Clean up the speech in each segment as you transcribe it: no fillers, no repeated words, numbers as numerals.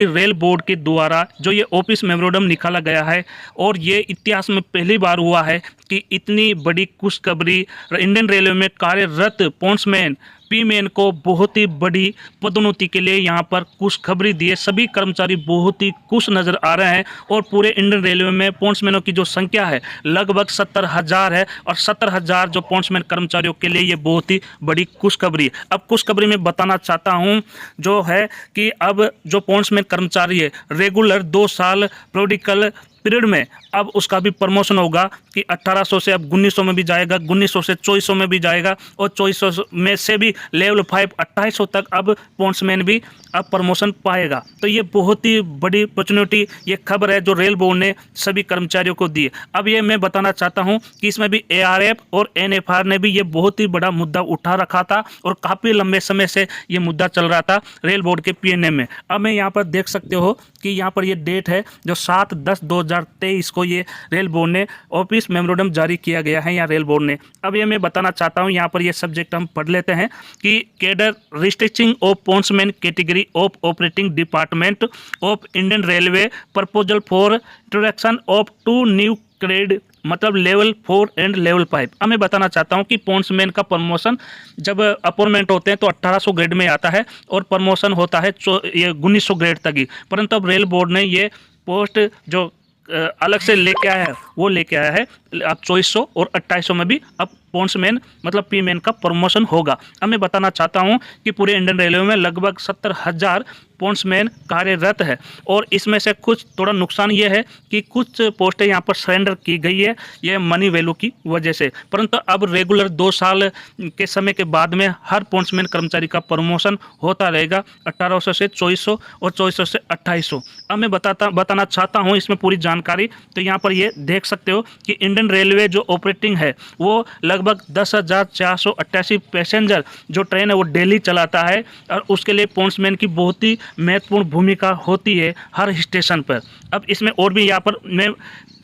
Rail board के द्वारा जो ये ऑफिस मेमोरेंडम निकाला गया है और ये इतिहास में पहली बार हुआ है कि इतनी बड़ी खुशखबरी इंडियन रेलवे में कार्यरत पोस्टमैन पी मैन को बहुत ही बड़ी पदोन्नति के लिए यहाँ पर खुशखबरी दी है। सभी कर्मचारी बहुत ही खुश नज़र आ रहे हैं और पूरे इंडियन रेलवे में पोस्टमैनों की जो संख्या है लगभग 70,000 है और 70,000 जो पोस्टमैन कर्मचारियों के लिए ये बहुत ही बड़ी खुशखबरी है। अब खुशखबरी में बताना चाहता हूँ जो है कि अब जो पोस्टमैन कर्मचारी है रेगुलर 2 साल प्रोडिकल पीरियड में अब उसका भी प्रमोशन होगा कि 1800 से अब 1900 में भी जाएगा, 1900 से 2400 में भी जाएगा और 2400 में से भी लेवल 5 2800 तक अब पोस्टमैन भी अब प्रमोशन पाएगा। तो ये बहुत ही बड़ी अपॉर्चुनिटी ये खबर है जो रेल बोर्ड ने सभी कर्मचारियों को दी है। अब ये मैं बताना चाहता हूँ कि इसमें भी ARF और NFR ने भी ये बहुत ही बड़ा मुद्दा उठा रखा था और काफ़ी लंबे समय से ये मुद्दा चल रहा था रेल बोर्ड के PNM में। अब मैं यहाँ पर देख सकते हो कि यहाँ पर ये डेट है जो 7/10/2023 को ये रेल बोर्ड ने ऑफिस मेमोरेंडम जारी किया गया है यहाँ रेल बोर्ड ने। अब ये मैं बताना चाहता हूँ यहाँ पर ये सब्जेक्ट हम पढ़ लेते हैं कि cadre restricting of postman category of operating department of Indian railway proposal for introduction of 2 new grade मतलब लेवल 4 एंड लेवल 5। अब मैं बताना चाहता हूँ कि पोस्टमैन का प्रमोशन जब अपॉइंटमेंट होते हैं तो 1800 ग्रेड में आता है और प्रमोशन होता है ये 1900 ग्रेड तक ही, परंतु अब रेल बोर्ड ने ये पोस्ट जो अलग से लेके आया है वो लेके आया है अब 2400 और 2800 में भी अब पोस्टमैन मतलब पी मैन का प्रमोशन होगा। अब मैं बताना चाहता हूं कि पूरे इंडियन रेलवे में लगभग 70,000 पोस्टमैन कार्यरत है और इसमें से कुछ थोड़ा नुकसान ये है कि कुछ पोस्टें यहाँ पर सरेंडर की गई है ये मनी वैल्यू की वजह से, परंतु अब रेगुलर 2 साल के समय के बाद में हर पोस्टमैन कर्मचारी का प्रमोशन होता रहेगा 1800 से 2400 और 2400 से 2800। अब मैं बताना चाहता हूँ इसमें पूरी जानकारी। तो यहाँ पर ये देख सकते हो कि इंडियन रेलवे जो ऑपरेटिंग है वो लगभग 10,488 पैसेंजर जो ट्रेन है वो डेली चलाता है और उसके लिए पोस्टमैन की बहुत ही महत्वपूर्ण भूमिका होती है हर स्टेशन पर। अब इसमें और भी यहाँ पर मैं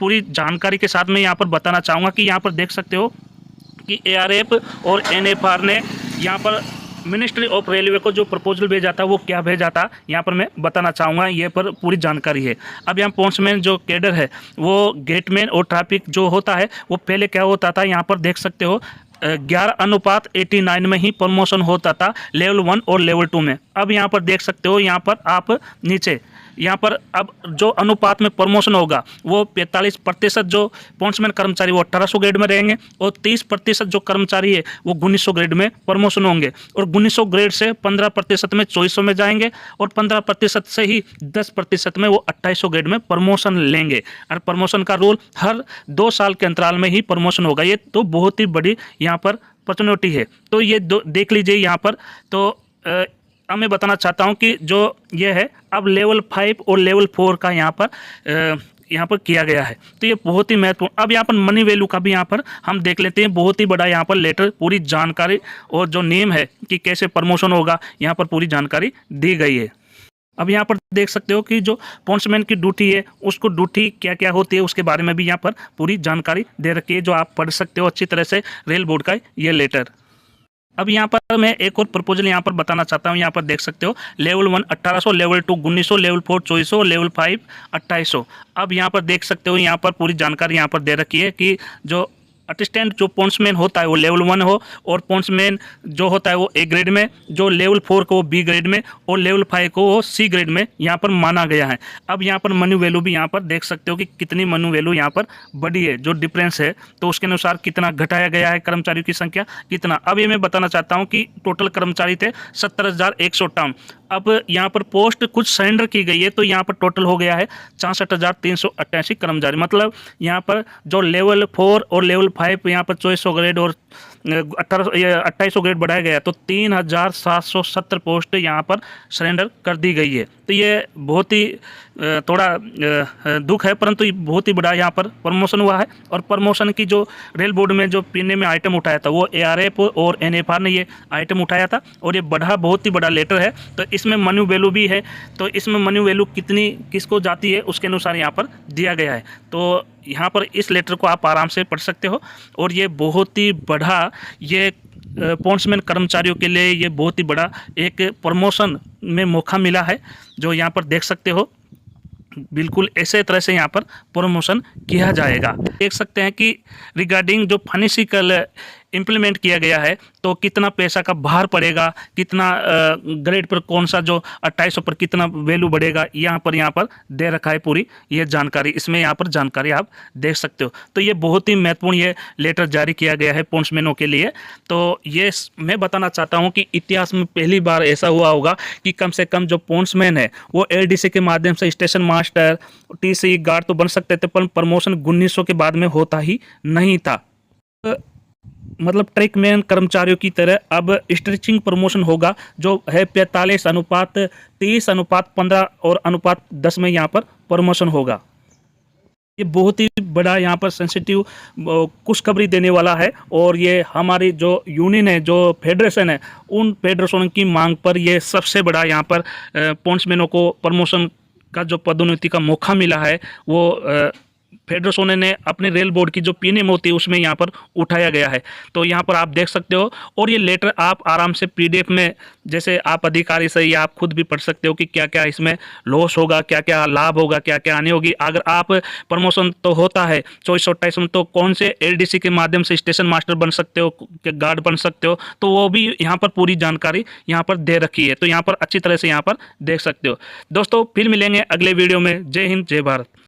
पूरी जानकारी के साथ में यहाँ पर बताना चाहूँगा कि यहाँ पर देख सकते हो कि ARF और NFR ने यहाँ पर मिनिस्ट्री ऑफ रेलवे को जो प्रपोजल भेजा था वो क्या भेजा था यहाँ पर मैं बताना चाहूँगा, ये पर पूरी जानकारी है। अब यहाँ पोस्टमैन जो कैडर है वो गेटमैन और ट्रैफिक जो होता है वो पहले क्या होता था यहाँ पर देख सकते हो 11:89 में ही प्रमोशन होता था लेवल 1 और लेवल 2 में। अब यहाँ पर देख सकते हो यहाँ पर आप नीचे यहाँ पर अब जो अनुपात में प्रमोशन होगा वो 45% जो पोस्टमैन कर्मचारी वो 1800 ग्रेड में रहेंगे और 30% जो कर्मचारी है वो 1900 ग्रेड में प्रमोशन होंगे और 1900 ग्रेड से 15% में 2400 में जाएंगे और 15% से ही 10% में वो 2800 ग्रेड में प्रमोशन लेंगे और प्रमोशन का रूल हर 2 साल के अंतराल में ही प्रमोशन होगा। ये तो बहुत ही बड़ी यहाँ पर अपॉर्चुनिटी है। तो ये देख लीजिए यहाँ पर। तो अब मैं बताना चाहता हूँ कि जो ये है अब लेवल 5 और लेवल 4 का यहाँ पर किया गया है। तो ये बहुत ही महत्वपूर्ण। अब यहाँ पर मनी वैल्यू का भी यहाँ पर हम देख लेते हैं। बहुत ही बड़ा यहाँ पर लेटर पूरी जानकारी और जो नेम है कि कैसे प्रमोशन होगा यहाँ पर पूरी जानकारी दी गई है। अब यहाँ पर देख सकते हो कि जो पोस्टमैन की ड्यूटी है उसको ड्यूटी क्या क्या होती है उसके बारे में भी यहाँ पर पूरी जानकारी दे रखी है जो आप पढ़ सकते हो अच्छी तरह से रेल बोर्ड का ये लेटर। अब यहाँ पर मैं एक और प्रपोजल यहाँ पर बताना चाहता हूँ। यहाँ पर देख सकते हो लेवल 1 1800, लेवल 2 1900, लेवल 4 2400, लेवल 5 2800। अब यहाँ पर देख सकते हो यहाँ पर पूरी जानकारी यहाँ पर दे रखी है कि जो असिस्टेंट जो पोस्टमैन होता है वो लेवल 1 हो और पोस्टमैन जो होता है वो A ग्रेड में, जो लेवल 4 को वो B ग्रेड में और लेवल 5 को वो C ग्रेड में यहाँ पर माना गया है। अब यहाँ पर मनी वैल्यू भी यहाँ पर देख सकते हो कि कितनी मनी वैल्यू यहाँ पर बढ़ी है, जो डिफरेंस है तो उसके अनुसार कितना घटाया गया है कर्मचारियों की संख्या कितना। अब ये मैं बताना चाहता हूँ कि टोटल कर्मचारी थे 70,158। अब यहाँ पर पोस्ट कुछ सरेंडर की गई है तो यहाँ पर टोटल हो गया है 64,388 कर्मचारी। मतलब यहाँ पर जो लेवल 4 और लेवल 5 यहाँ पर 2400 ग्रेड और 2800 ग्रेड बढ़ाया गया तो 3,770 पोस्ट यहाँ पर सरेंडर कर दी गई है। तो ये बहुत ही थोड़ा दुख है, परंतु ये बहुत ही बड़ा यहाँ पर प्रमोशन हुआ है। और प्रमोशन की जो रेल बोर्ड में जो पीने में आइटम उठाया था वो ARF और NFR ने ये आइटम उठाया था और ये बहुत ही बड़ा लेटर है। तो इसमें मनी वैल्यू भी है, तो इसमें मनी वैल्यू कितनी किसको जाती है उसके अनुसार यहाँ पर दिया गया है। तो यहाँ पर इस लेटर को आप आराम से पढ़ सकते हो और ये बहुत ही बड़ा ये पोन्समैन कर्मचारियों के लिए ये बहुत ही बड़ा एक प्रमोशन में मौका मिला है, जो यहाँ पर देख सकते हो। बिल्कुल ऐसे तरह से यहाँ पर प्रमोशन किया जाएगा। देख सकते हैं कि रिगार्डिंग जो फाइनेंशियल इम्प्लीमेंट किया गया है, तो कितना पैसा का भार पड़ेगा, कितना ग्रेड पर कौन सा जो 2800 पर कितना वैल्यू बढ़ेगा, यहाँ पर दे रखा है पूरी ये जानकारी। इसमें यहाँ पर जानकारी आप देख सकते हो। तो ये बहुत ही महत्वपूर्ण ये लेटर जारी किया गया है पोन्समैनों के लिए। तो ये मैं बताना चाहता हूँ कि इतिहास में पहली बार ऐसा हुआ होगा कि कम से कम जो पोन्समैन है वो एलडीसी के माध्यम से स्टेशन मास्टर, टीसी, गार्ड तो बन सकते थे, पर प्रमोशन 1900 के बाद में होता ही नहीं था। मतलब ट्रैकमैन कर्मचारियों की तरह अब स्ट्रेचिंग प्रमोशन होगा, जो है 45:30:15 और अनुपात 10 में यहाँ पर प्रमोशन होगा। ये बहुत ही बड़ा यहाँ पर सेंसिटिव खुशखबरी देने वाला है, और ये हमारी जो यूनियन है, जो फेडरेशन है, उन फेडरेशनों की मांग पर ये सबसे बड़ा यहाँ पर पोन्समैनों को प्रमोशन का जो पदोन्नति का मौका मिला है, वो फेडरेशन ने अपने रेल बोर्ड की जो पीएनएम होती है उसमें यहाँ पर उठाया गया है। तो यहाँ पर आप देख सकते हो, और ये लेटर आप आराम से पीडीएफ में, जैसे आप अधिकारी से या आप खुद भी पढ़ सकते हो कि क्या क्या इसमें लॉस होगा, क्या क्या लाभ होगा, क्या क्या हानि होगी। अगर आप प्रमोशन तो होता है 2428 में, तो कौन से एलडीसी के माध्यम से स्टेशन मास्टर बन सकते हो, गार्ड बन सकते हो, तो वो भी यहाँ पर पूरी जानकारी यहाँ पर दे रखी है। तो यहाँ पर अच्छी तरह से यहाँ पर देख सकते हो। दोस्तों फिर मिलेंगे अगले वीडियो में। जय हिंद, जय भारत।